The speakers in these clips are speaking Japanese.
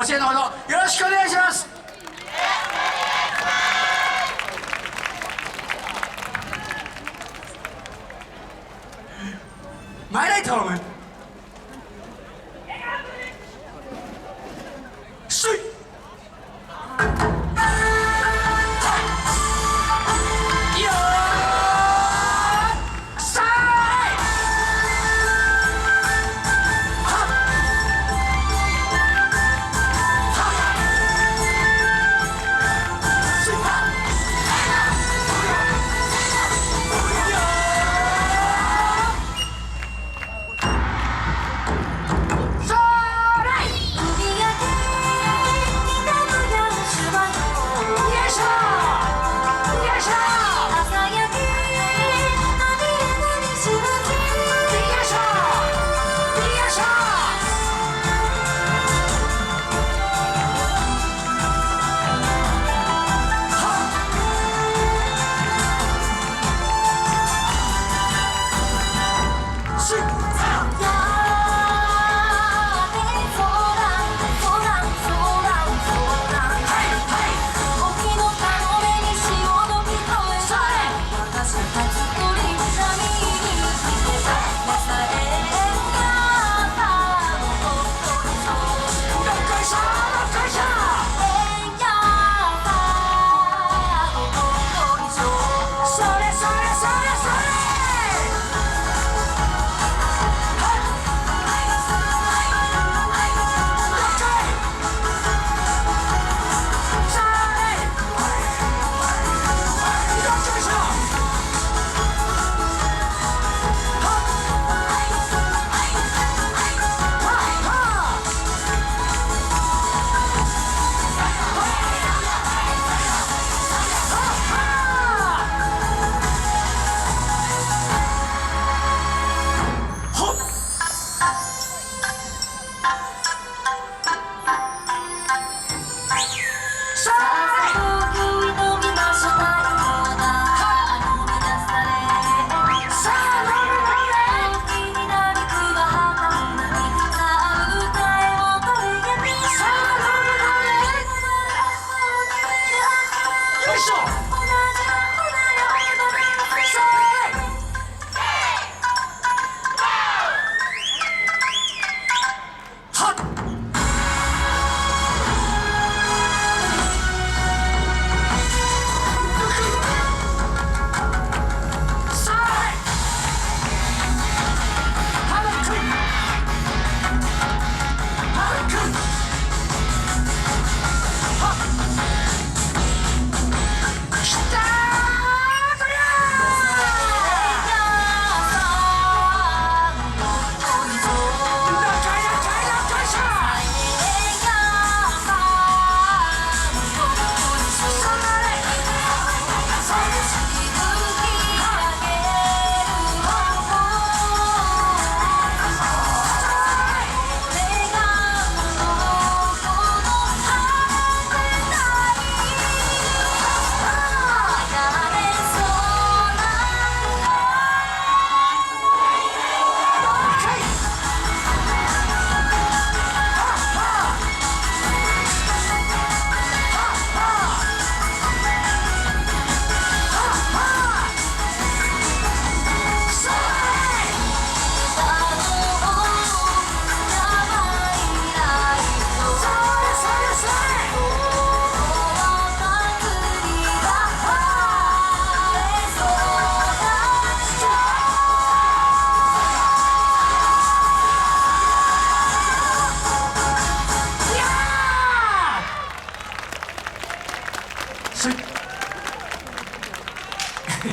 教えのほどよろしくお願いします。マイライトホームスイッ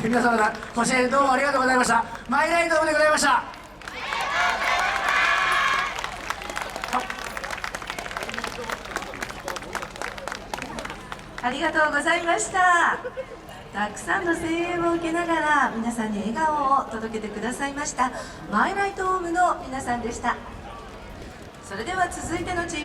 皆様方ご支援どうもありがとうございました。マイライトでございました。ありがとうございました。たくさんの声援を受けながら皆さんに笑顔を届けてくださいましたマイライトホームの皆さんでした。それでは続いてのチーム